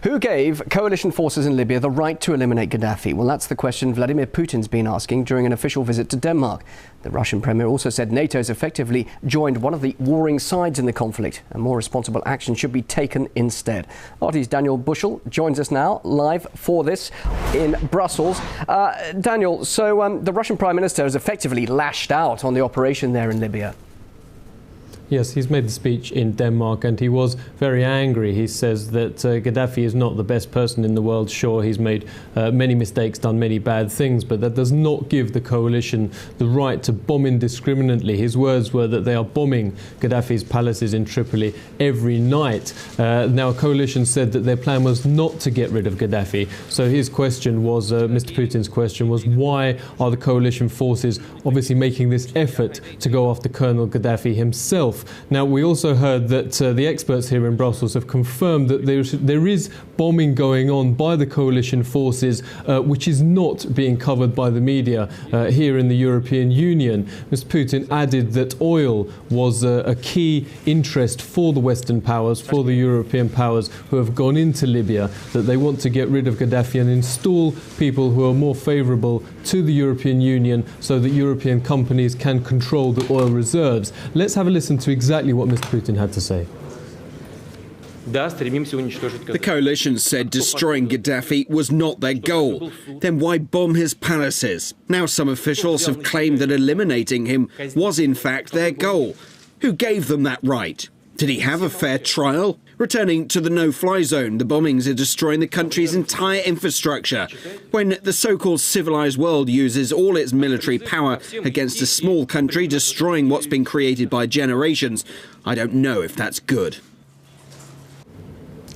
Who gave coalition forces in Libya the right to eliminate Gaddafi? Well, that's the question Vladimir Putin's been asking during an official visit to Denmark. The Russian premier also said NATO has effectively joined one of the warring sides in the conflict, and more responsible action should be taken instead. RT's Daniel Bushell joins us now live for this in Brussels. Daniel, so the Russian Prime Minister has effectively lashed out on the operation there in Libya. Yes, he's made the speech in Denmark and he was very angry. He says that Gaddafi is not the best person in the world. Sure, he's made many mistakes, done many bad things, but that does not give the coalition the right to bomb indiscriminately. His words were that they are bombing Gaddafi's palaces in Tripoli every night. Now, a coalition said that their plan was not to get rid of Gaddafi. So his question was, Mr. Putin's question was, why are the coalition forces obviously making this effort to go after Colonel Gaddafi himself? Now, we also heard that the experts here in Brussels have confirmed that there is bombing going on by the coalition forces, which is not being covered by the media here in the European Union. Mr. Putin added that oil was a key interest for the Western powers, for the European powers who have gone into Libya, that they want to get rid of Gaddafi and install people who are more favourable to the European Union so that European companies can control the oil reserves. Let's have a listen to exactly what Mr. Putin had to say. The coalition said destroying Gaddafi was not their goal. Then why bomb his palaces? Now some officials have claimed that eliminating him was in fact their goal. Who gave them that right? Did he have a fair trial? Returning to the no-fly zone, the bombings are destroying the country's entire infrastructure. When the so-called civilized world uses all its military power against a small country destroying what's been created by generations, I don't know if that's good.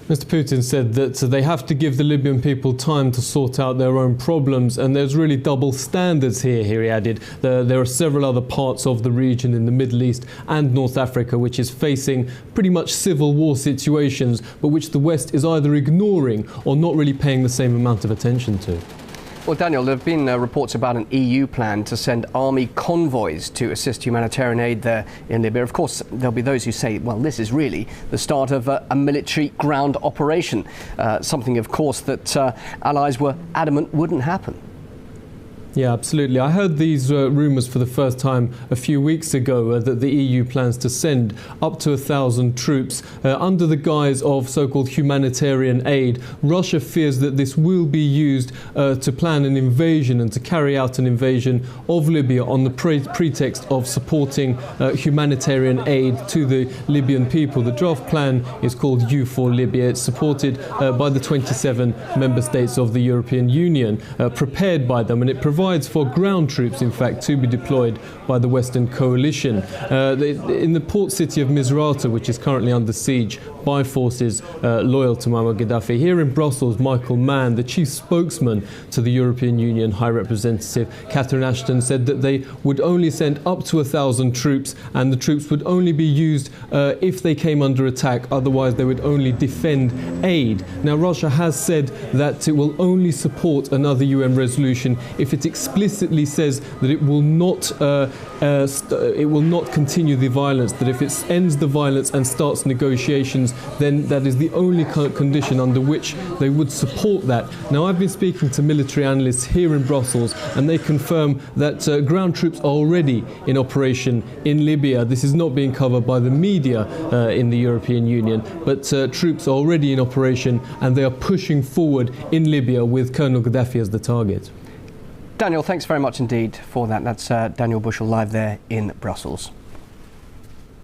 Mr. Putin said that they have to give the Libyan people time to sort out their own problems, and there's really double standards here, he added. There are several other parts of the region in the Middle East and North Africa which is facing pretty much civil war situations, but which the West is either ignoring or not really paying the same amount of attention to. Well, Daniel, there have been reports about an EU plan to send army convoys to assist humanitarian aid there in Libya. Of course, there'll be those who say, well, this is really the start of a military ground operation, something, of course, that allies were adamant wouldn't happen. Yeah, absolutely. I heard these rumours for the first time a few weeks ago that the EU plans to send up to 1,000 troops under the guise of so-called humanitarian aid. Russia fears that this will be used to plan an invasion and to carry out an invasion of Libya on the pretext of supporting humanitarian aid to the Libyan people. The draft plan is called U4Libya. It's supported by the 27 member states of the European Union, prepared by them, and it provides for ground troops, in fact, to be deployed by the Western coalition. In the port city of Misrata, which is currently under siege by forces loyal to Muammar Gaddafi. Here in Brussels, Michael Mann, the chief spokesman to the European Union High Representative Catherine Ashton, said that they would only send up to 1,000 troops, and the troops would only be used if they came under attack. Otherwise, they would only defend aid. Now, Russia has said that it will only support another UN resolution if it explicitly says that it will not continue the violence, that if it ends the violence and starts negotiations, then that is the only condition under which they would support that. Now, I've been speaking to military analysts here in Brussels, and they confirm that ground troops are already in operation in Libya. This is not being covered by the media in the European Union, but troops are already in operation, and they are pushing forward in Libya with Colonel Gaddafi as the target. Daniel, thanks very much indeed for that. That's Daniel Bushell live there in Brussels.